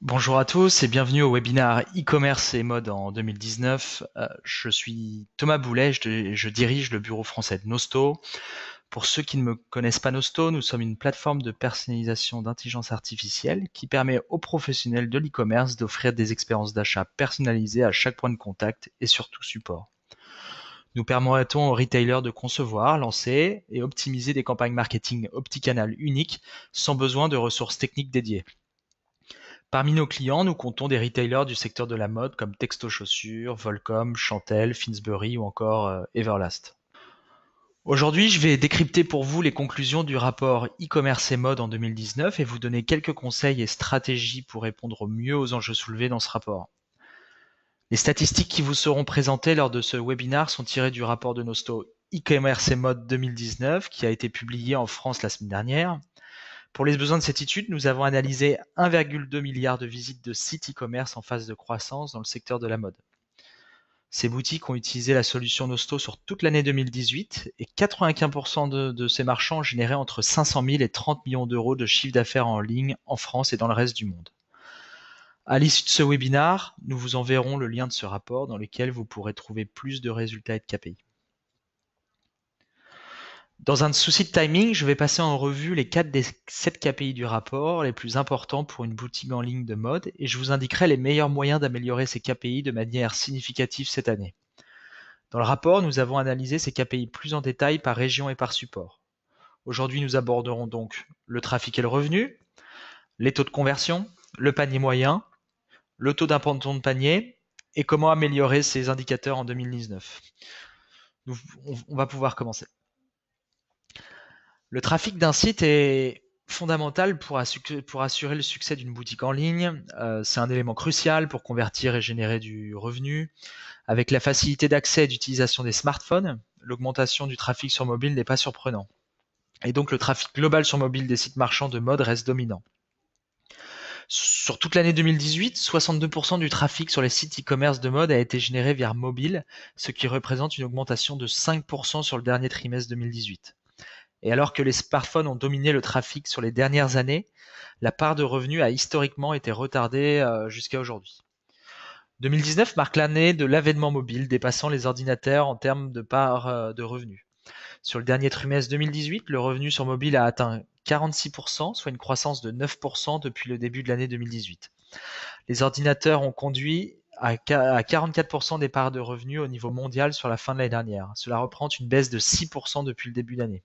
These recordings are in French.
Bonjour à tous et bienvenue au webinaire e-commerce et mode en 2019. Je suis Thomas Boulet, je dirige le bureau français de Nosto. Pour ceux qui ne me connaissent pas Nosto, nous sommes une plateforme de personnalisation d'intelligence artificielle qui permet aux professionnels de l'e-commerce d'offrir des expériences d'achat personnalisées à chaque point de contact et sur tout support. Nous permettons aux retailers de concevoir, lancer et optimiser des campagnes marketing omnicanal uniques sans besoin de ressources techniques dédiées. Parmi nos clients, nous comptons des retailers du secteur de la mode comme Texto Chaussures, Volcom, Chantel, Finsbury ou encore Everlast. Aujourd'hui, je vais décrypter pour vous les conclusions du rapport e-commerce et mode en 2019 et vous donner quelques conseils et stratégies pour répondre au mieux aux enjeux soulevés dans ce rapport. Les statistiques qui vous seront présentées lors de ce webinaire sont tirées du rapport de Nosto e-commerce et mode 2019 qui a été publié en France la semaine dernière. Pour les besoins de cette étude, nous avons analysé 1,2 milliard de visites de sites e-commerce en phase de croissance dans le secteur de la mode. Ces boutiques ont utilisé la solution Nosto sur toute l'année 2018 et 95% de ces marchands généraient entre 500 000 et 30 millions d'euros de chiffre d'affaires en ligne en France et dans le reste du monde. À l'issue de ce webinaire, nous vous enverrons le lien de ce rapport dans lequel vous pourrez trouver plus de résultats et de KPI. Dans un souci de timing, je vais passer en revue les 4 des 7 KPI du rapport les plus importants pour une boutique en ligne de mode et je vous indiquerai les meilleurs moyens d'améliorer ces KPI de manière significative cette année. Dans le rapport, nous avons analysé ces KPI plus en détail par région et par support. Aujourd'hui, nous aborderons donc le trafic et le revenu, les taux de conversion, le panier moyen, le taux d'abandon de panier et comment améliorer ces indicateurs en 2019. On va pouvoir commencer. Le trafic d'un site est fondamental pour assurer le succès d'une boutique en ligne. C'est un élément crucial pour convertir et générer du revenu. Avec la facilité d'accès et d'utilisation des smartphones, l'augmentation du trafic sur mobile n'est pas surprenant. Et donc le trafic global sur mobile des sites marchands de mode reste dominant. Sur toute l'année 2018, 62% du trafic sur les sites e-commerce de mode a été généré via mobile, ce qui représente une augmentation de 5% sur le dernier trimestre 2018. Et alors que les smartphones ont dominé le trafic sur les dernières années, la part de revenus a historiquement été retardée jusqu'à aujourd'hui. 2019 marque l'année de l'avènement mobile, dépassant les ordinateurs en termes de part de revenus. Sur le dernier trimestre 2018, le revenu sur mobile a atteint 46%, soit une croissance de 9% depuis le début de l'année 2018. Les ordinateurs ont conduit à 44% des parts de revenus au niveau mondial sur la fin de l'année dernière. Cela représente une baisse de 6% depuis le début de l'année.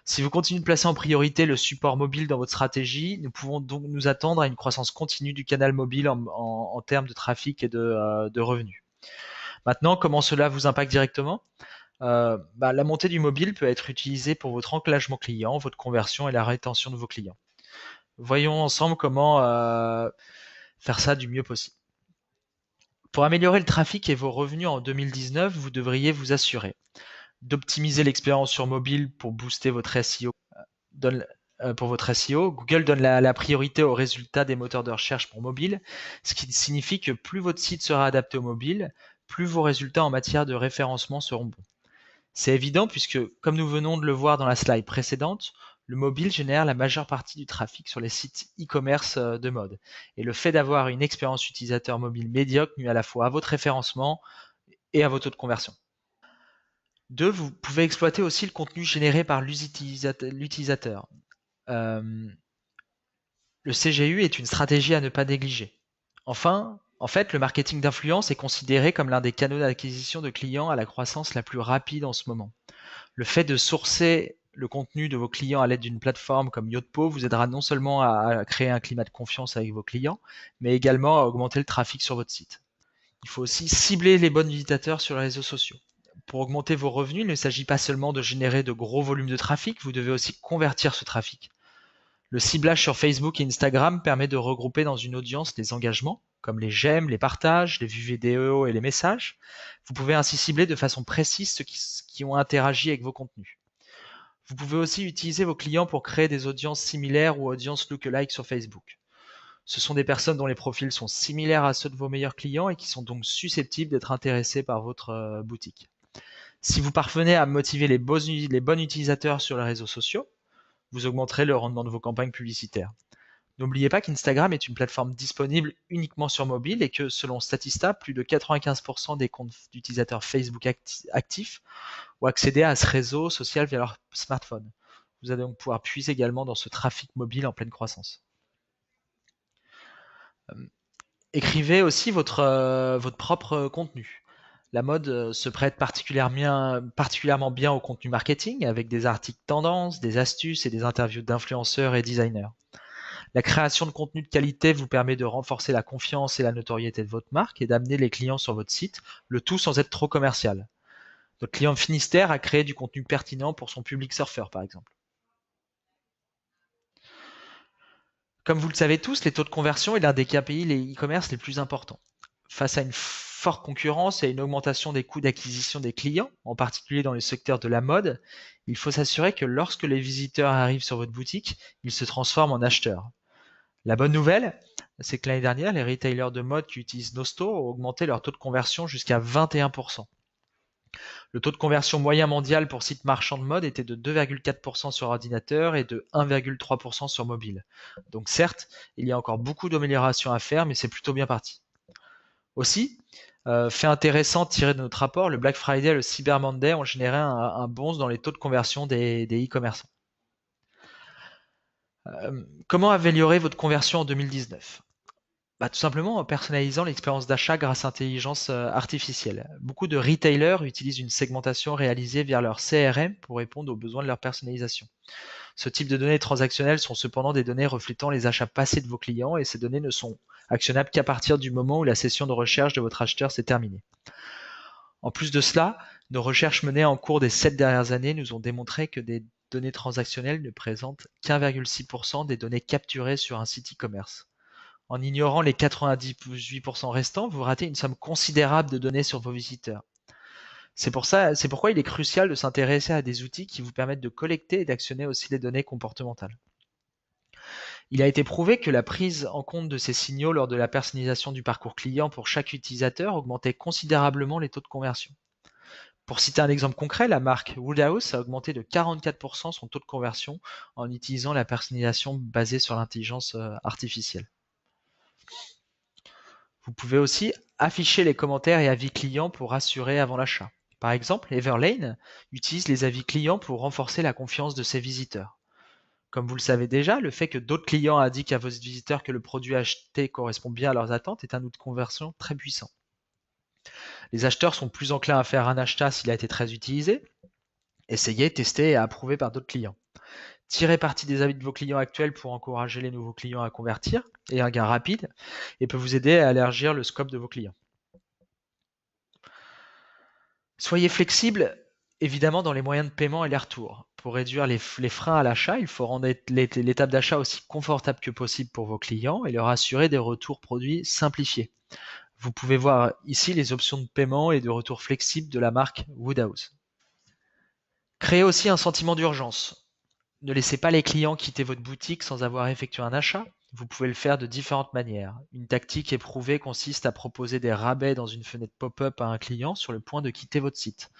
Si vous continuez de placer en priorité le support mobile dans votre stratégie, nous pouvons donc nous attendre à une croissance continue du canal mobile en termes de trafic et de revenus. Maintenant, comment cela vous impacte directement? La montée du mobile peut être utilisée pour votre engagement client, votre conversion et la rétention de vos clients. Voyons ensemble comment faire ça du mieux possible. Pour améliorer le trafic et vos revenus en 2019, vous devriez vous assurer d'optimiser l'expérience sur mobile pour booster votre SEO. Pour votre SEO, Google donne la priorité aux résultats des moteurs de recherche pour mobile, ce qui signifie que plus votre site sera adapté au mobile, plus vos résultats en matière de référencement seront bons. C'est évident puisque, comme nous venons de le voir dans la slide précédente, le mobile génère la majeure partie du trafic sur les sites e-commerce de mode. Et le fait d'avoir une expérience utilisateur mobile médiocre nuit à la fois à votre référencement et à vos taux de conversion. 2. Vous pouvez exploiter aussi le contenu généré par l'utilisateur. Le CGU est une stratégie à ne pas négliger. Enfin, en fait, le marketing d'influence est considéré comme l'un des canaux d'acquisition de clients à la croissance la plus rapide en ce moment. Le fait de sourcer le contenu de vos clients à l'aide d'une plateforme comme Yotpo vous aidera non seulement à créer un climat de confiance avec vos clients, mais également à augmenter le trafic sur votre site. Il faut aussi cibler les bons utilisateurs sur les réseaux sociaux. Pour augmenter vos revenus, il ne s'agit pas seulement de générer de gros volumes de trafic, vous devez aussi convertir ce trafic. Le ciblage sur Facebook et Instagram permet de regrouper dans une audience les engagements, comme les j'aime, les partages, les vues vidéo et les messages. Vous pouvez ainsi cibler de façon précise ceux qui ont interagi avec vos contenus. Vous pouvez aussi utiliser vos clients pour créer des audiences similaires ou audiences lookalike sur Facebook. Ce sont des personnes dont les profils sont similaires à ceux de vos meilleurs clients et qui sont donc susceptibles d'être intéressés par votre boutique. Si vous parvenez à motiver les bons utilisateurs sur les réseaux sociaux, vous augmenterez le rendement de vos campagnes publicitaires. N'oubliez pas qu'Instagram est une plateforme disponible uniquement sur mobile et que, selon Statista, plus de 95% des comptes d'utilisateurs Facebook actifs ont accédé à ce réseau social via leur smartphone. Vous allez donc pouvoir puiser également dans ce trafic mobile en pleine croissance. Écrivez aussi votre propre contenu. La mode se prête particulièrement bien au contenu marketing avec des articles tendances, des astuces et des interviews d'influenceurs et designers. La création de contenu de qualité vous permet de renforcer la confiance et la notoriété de votre marque et d'amener les clients sur votre site, le tout sans être trop commercial. Notre client Finistère a créé du contenu pertinent pour son public surfeur, par exemple. Comme vous le savez tous, les taux de conversion est l'un des KPI les e-commerce les plus importants. Face à une forte concurrence et à une augmentation des coûts d'acquisition des clients, en particulier dans le secteur de la mode, il faut s'assurer que lorsque les visiteurs arrivent sur votre boutique, ils se transforment en acheteurs. La bonne nouvelle, c'est que l'année dernière, les retailers de mode qui utilisent nos stores ont augmenté leur taux de conversion jusqu'à 21%. Le taux de conversion moyen mondial pour sites marchands de mode était de 2,4% sur ordinateur et de 1,3% sur mobile. Donc certes, il y a encore beaucoup d'améliorations à faire, mais c'est plutôt bien parti. Aussi, fait intéressant tiré de notre rapport, le Black Friday et le Cyber Monday ont généré un bond dans les taux de conversion des e-commerçants. Comment améliorer votre conversion en 2019? Tout simplement en personnalisant l'expérience d'achat grâce à l'intelligence artificielle. Beaucoup de retailers utilisent une segmentation réalisée via leur CRM pour répondre aux besoins de leur personnalisation. Ce type de données transactionnelles sont cependant des données reflétant les achats passés de vos clients et ces données ne sont actionnables qu'à partir du moment où la session de recherche de votre acheteur s'est terminée. En plus de cela, nos recherches menées en cours des 7 dernières années nous ont démontré que des données transactionnelles ne présentent qu'1,6% des données capturées sur un site e-commerce. En ignorant les 98% restants, vous ratez une somme considérable de données sur vos visiteurs. C'est pourquoi il est crucial de s'intéresser à des outils qui vous permettent de collecter et d'actionner aussi les données comportementales. Il a été prouvé que la prise en compte de ces signaux lors de la personnalisation du parcours client pour chaque utilisateur augmentait considérablement les taux de conversion. Pour citer un exemple concret, la marque Woodhouse a augmenté de 44% son taux de conversion en utilisant la personnalisation basée sur l'intelligence artificielle. Vous pouvez aussi afficher les commentaires et avis clients pour rassurer avant l'achat. Par exemple, Everlane utilise les avis clients pour renforcer la confiance de ses visiteurs. Comme vous le savez déjà, le fait que d'autres clients indiquent à vos visiteurs que le produit acheté correspond bien à leurs attentes est un outil de conversion très puissant. Les acheteurs sont plus enclins à faire un achat s'il a été très utilisé. Essayez, testez et approuvez par d'autres clients. Tirez parti des avis de vos clients actuels pour encourager les nouveaux clients à convertir et un gain rapide et peut vous aider à élargir le scope de vos clients. Soyez flexible, évidemment, dans les moyens de paiement et les retours. Pour réduire les freins à l'achat, il faut rendre l'étape d'achat aussi confortable que possible pour vos clients et leur assurer des retours produits simplifiés. Vous pouvez voir ici les options de paiement et de retour flexible de la marque Woodhouse. Créez aussi un sentiment d'urgence. Ne laissez pas les clients quitter votre boutique sans avoir effectué un achat. Vous pouvez le faire de différentes manières. Une tactique éprouvée consiste à proposer des rabais dans une fenêtre pop-up à un client sur le point de quitter votre site.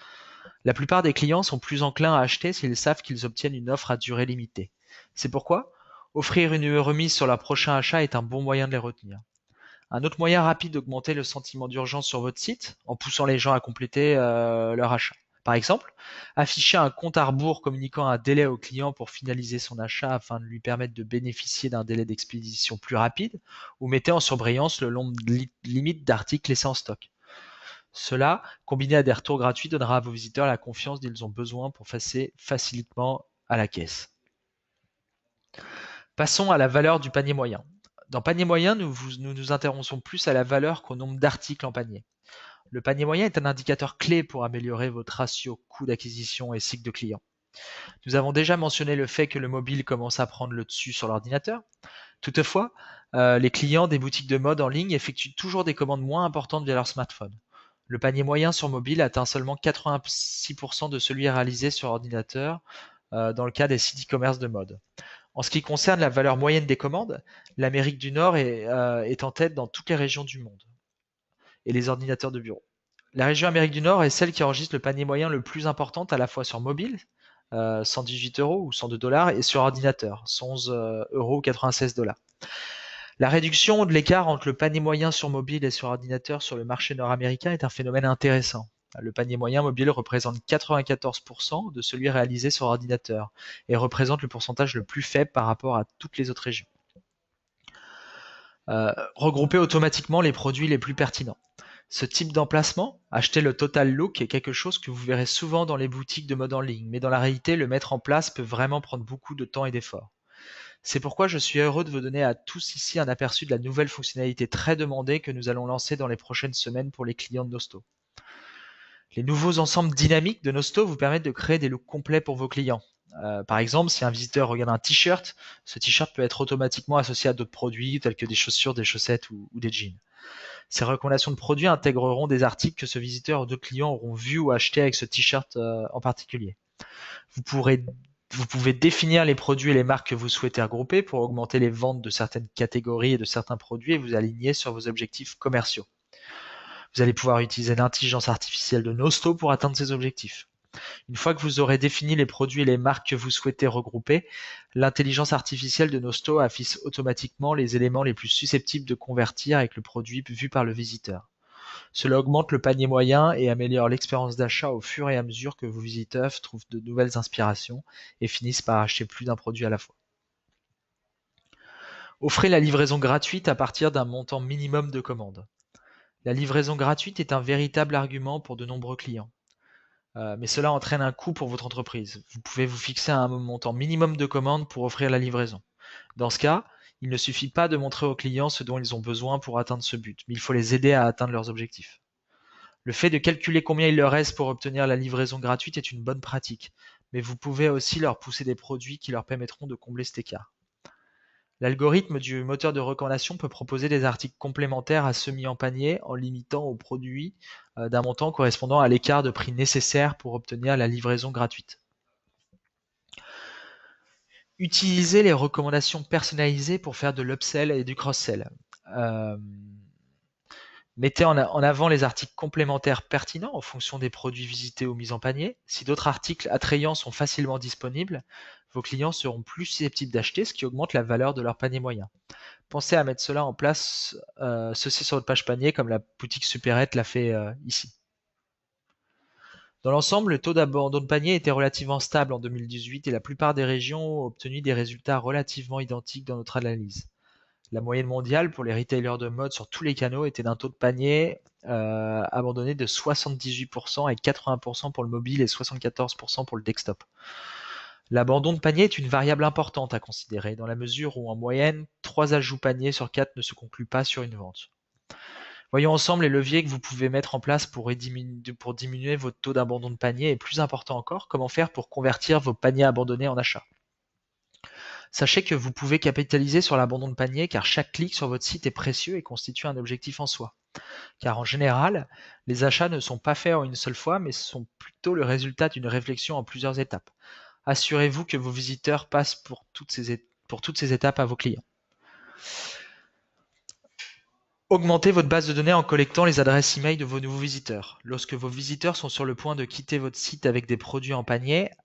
La plupart des clients sont plus enclins à acheter s'ils savent qu'ils obtiennent une offre à durée limitée. C'est pourquoi offrir une remise sur leur prochain achat est un bon moyen de les retenir. Un autre moyen rapide d'augmenter le sentiment d'urgence sur votre site, en poussant les gens à compléter leur achat. Par exemple, afficher un compte à rebours communiquant un délai au client pour finaliser son achat afin de lui permettre de bénéficier d'un délai d'expédition plus rapide, ou mettez en surbrillance le nombre limite d'articles laissés en stock. Cela, combiné à des retours gratuits, donnera à vos visiteurs la confiance dont ils ont besoin pour passer facilement à la caisse. Passons à la valeur du panier moyen. Dans panier moyen, nous nous intéressons plus à la valeur qu'au nombre d'articles en panier. Le panier moyen est un indicateur clé pour améliorer votre ratio coût d'acquisition et cycle de client. Nous avons déjà mentionné le fait que le mobile commence à prendre le dessus sur l'ordinateur. Toutefois, les clients des boutiques de mode en ligne effectuent toujours des commandes moins importantes via leur smartphone. Le panier moyen sur mobile atteint seulement 86% de celui réalisé sur ordinateur dans le cas des sites e-commerce de mode. En ce qui concerne la valeur moyenne des commandes, l'Amérique du Nord est en tête dans toutes les régions du monde et les ordinateurs de bureau. La région Amérique du Nord est celle qui enregistre le panier moyen le plus important à la fois sur mobile, 118 € ou 102 $, et sur ordinateur, 111,96 €. La réduction de l'écart entre le panier moyen sur mobile et sur ordinateur sur le marché nord-américain est un phénomène intéressant. Le panier moyen mobile représente 94% de celui réalisé sur ordinateur et représente le pourcentage le plus faible par rapport à toutes les autres régions. Regrouper automatiquement les produits les plus pertinents. Ce type d'emplacement, acheter le Total Look, est quelque chose que vous verrez souvent dans les boutiques de mode en ligne, mais dans la réalité, le mettre en place peut vraiment prendre beaucoup de temps et d'efforts. C'est pourquoi je suis heureux de vous donner à tous ici un aperçu de la nouvelle fonctionnalité très demandée que nous allons lancer dans les prochaines semaines pour les clients de Nosto. Les nouveaux ensembles dynamiques de Nosto vous permettent de créer des looks complets pour vos clients. Par exemple, si un visiteur regarde un t-shirt, ce t-shirt peut être automatiquement associé à d'autres produits tels que des chaussures, des chaussettes ou des jeans. Ces recommandations de produits intégreront des articles que ce visiteur ou d'autres clients auront vus ou achetés avec ce t-shirt en particulier. Vous pouvez définir les produits et les marques que vous souhaitez regrouper pour augmenter les ventes de certaines catégories et de certains produits et vous aligner sur vos objectifs commerciaux. Vous allez pouvoir utiliser l'intelligence artificielle de Nosto pour atteindre ces objectifs. Une fois que vous aurez défini les produits et les marques que vous souhaitez regrouper, l'intelligence artificielle de Nosto affiche automatiquement les éléments les plus susceptibles de convertir avec le produit vu par le visiteur. Cela augmente le panier moyen et améliore l'expérience d'achat au fur et à mesure que vos visiteurs trouvent de nouvelles inspirations et finissent par acheter plus d'un produit à la fois. Offrez la livraison gratuite à partir d'un montant minimum de commande. La livraison gratuite est un véritable argument pour de nombreux clients. Mais cela entraîne un coût pour votre entreprise. Vous pouvez vous fixer un montant minimum de commande pour offrir la livraison. Dans ce cas, il ne suffit pas de montrer aux clients ce dont ils ont besoin pour atteindre ce but, mais il faut les aider à atteindre leurs objectifs. Le fait de calculer combien il leur reste pour obtenir la livraison gratuite est une bonne pratique, mais vous pouvez aussi leur pousser des produits qui leur permettront de combler cet écart. L'algorithme du moteur de recommandation peut proposer des articles complémentaires à ceux mis en panier en limitant aux produits d'un montant correspondant à l'écart de prix nécessaire pour obtenir la livraison gratuite. Utilisez les recommandations personnalisées pour faire de l'upsell et du cross-sell. Mettez en avant les articles complémentaires pertinents en fonction des produits visités ou mis en panier. Si d'autres articles attrayants sont facilement disponibles, vos clients seront plus susceptibles d'acheter, ce qui augmente la valeur de leur panier moyen. Pensez à mettre cela en place, ceci sur votre page panier, comme la boutique Supérette l'a fait ici. Dans l'ensemble, le taux d'abandon de panier était relativement stable en 2018 et la plupart des régions ont obtenu des résultats relativement identiques dans notre analyse. La moyenne mondiale pour les retailers de mode sur tous les canaux était d'un taux de panier abandonné de 78% et 80% pour le mobile et 74% pour le desktop. L'abandon de panier est une variable importante à considérer dans la mesure où en moyenne, 3 ajouts panier sur 4 ne se concluent pas sur une vente. Voyons ensemble les leviers que vous pouvez mettre en place pour diminuer votre taux d'abandon de panier et plus important encore, comment faire pour convertir vos paniers abandonnés en achats. Sachez que vous pouvez capitaliser sur l'abandon de panier car chaque clic sur votre site est précieux et constitue un objectif en soi. Car en général, les achats ne sont pas faits en une seule fois mais sont plutôt le résultat d'une réflexion en plusieurs étapes. Assurez-vous que vos visiteurs passent pour toutes ces étapes à vos clients. Augmentez votre base de données en collectant les adresses e-mail de vos nouveaux visiteurs. Lorsque vos visiteurs sont sur le point de quitter votre site avec des produits en panier,